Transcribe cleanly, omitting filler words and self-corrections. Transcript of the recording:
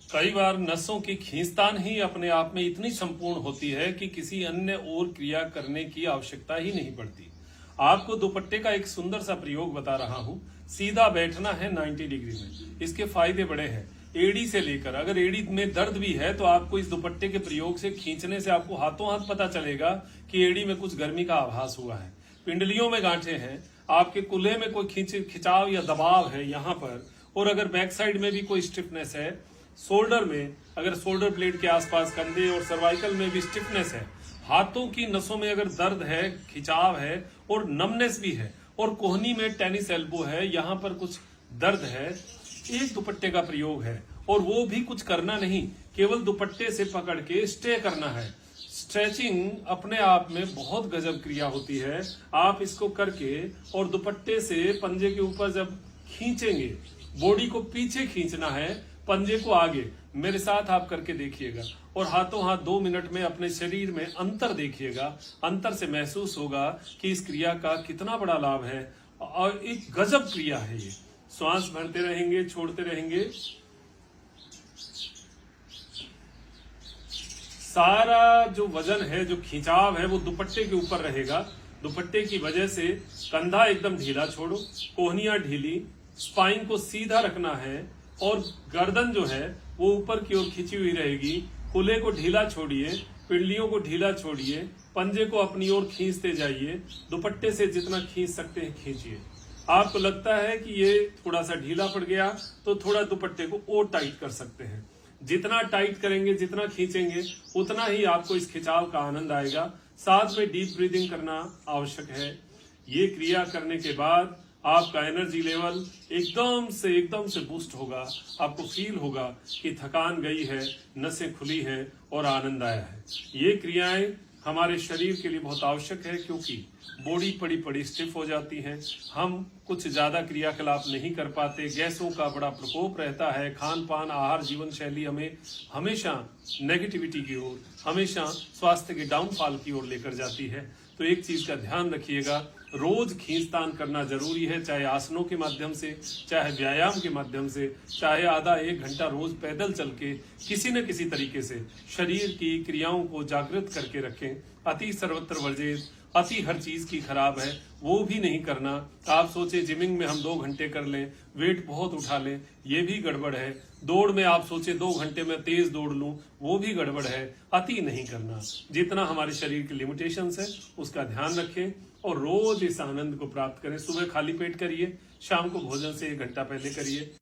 कई बार नसों की खींचतान ही अपने आप में इतनी संपूर्ण होती है कि किसी अन्य और क्रिया करने की आवश्यकता ही नहीं पड़ती। आपको दुपट्टे का एक सुंदर सा प्रयोग बता रहा हूं। सीधा बैठना है 90 डिग्री में। इसके फायदे बड़े हैं। एड़ी से लेकर, अगर एड़ी में दर्द भी है तो आपको इस दुपट्टे के प्रयोग से खींचने से आपको हाथों हाथ पता चलेगा कि एड़ी में कुछ गर्मी का आभास हुआ है। पिंडलियों में गांठें हैं, आपके कुल्हे में कोई खिंचाव या दबाव है यहाँ पर, और अगर बैक साइड में भी कोई स्टिफनेस है, शोल्डर में, अगर शोल्डर ब्लेड के आसपास कंधे और सर्वाइकल में भी स्टिफनेस है, हाथों की नसों में अगर दर्द है, खिंचाव है और नमनेस भी है, और कोहनी में टेनिस एल्बो है, यहाँ पर कुछ दर्द है, एक दुपट्टे का प्रयोग है। और वो भी कुछ करना नहीं, केवल दुपट्टे से पकड़ के स्टे करना है। स्ट्रेचिंग अपने आप में बहुत गजब क्रिया होती है। आप इसको करके और दुपट्टे से पंजे के ऊपर जब खींचेंगे, बॉडी को पीछे खींचना है, पंजे को आगे। मेरे साथ आप करके देखिएगा और हाथों हाथ 2 मिनट में अपने शरीर में अंतर देखिएगा। अंतर से महसूस होगा कि इस क्रिया का कितना बड़ा लाभ है और एक गजब क्रिया है ये। श्वास भरते रहेंगे, छोड़ते रहेंगे। सारा जो वजन है, जो खिंचाव है, वो दुपट्टे के ऊपर रहेगा। दुपट्टे की वजह से कंधा एकदम ढीला छोड़ो, कोहनियां ढीली, स्पाइन को सीधा रखना है और गर्दन जो है वो ऊपर की ओर खिंची हुई रहेगी। कुल्हे को ढीला छोड़िए, पिंडलियों को ढीला छोड़िए, पंजे को अपनी ओर खींचते जाइए। दुपट्टे से जितना खींच सकते हैं खींचिए। आपको लगता है कि ये थोड़ा सा ढीला पड़ गया तो थोड़ा दुपट्टे को और टाइट कर सकते हैं। जितना टाइट करेंगे, जितना खींचेंगे, उतना ही आपको इस खिंचाव का आनंद आएगा। साथ में डीप ब्रीदिंग करना आवश्यक है। ये क्रिया करने के बाद आपका एनर्जी लेवल एकदम से बूस्ट होगा। आपको फील होगा कि थकान गई है, नसें खुली है और आनंद आया है। ये क्रियाएं हमारे शरीर के लिए बहुत आवश्यक है, क्योंकि बॉडी पड़ी पड़ी स्टिफ हो जाती है। हम कुछ ज्यादा क्रियाकलाप नहीं कर पाते, गैसों का बड़ा प्रकोप रहता है, खान पान, आहार, जीवन शैली हमें हमेशा नेगेटिविटी की ओर, हमेशा स्वास्थ्य के डाउनफॉल की ओर लेकर जाती है। तो एक चीज का ध्यान रखिएगा, रोज खींचतान करना जरूरी है, चाहे आसनों के माध्यम से, चाहे व्यायाम के माध्यम से, चाहे आधा 1 घंटा रोज पैदल चल के, किसी न किसी तरीके से शरीर की क्रियाओं को जागृत करके रखें। अति सर्वत्र वर्जित, अति हर चीज की खराब है, वो भी नहीं करना। आप सोचे जिमिंग में हम 2 घंटे कर लें, वेट बहुत उठा लें, ये भी गड़बड़ है। दौड़ में आप सोचे 2 घंटे में तेज दौड़ लूं, वो भी गड़बड़ है। अति नहीं करना, जितना हमारे शरीर की लिमिटेशंस है उसका ध्यान रखें और रोज इस आनंद को प्राप्त करें। सुबह खाली पेट करिए, शाम को भोजन से 1 घंटा पहले करिए।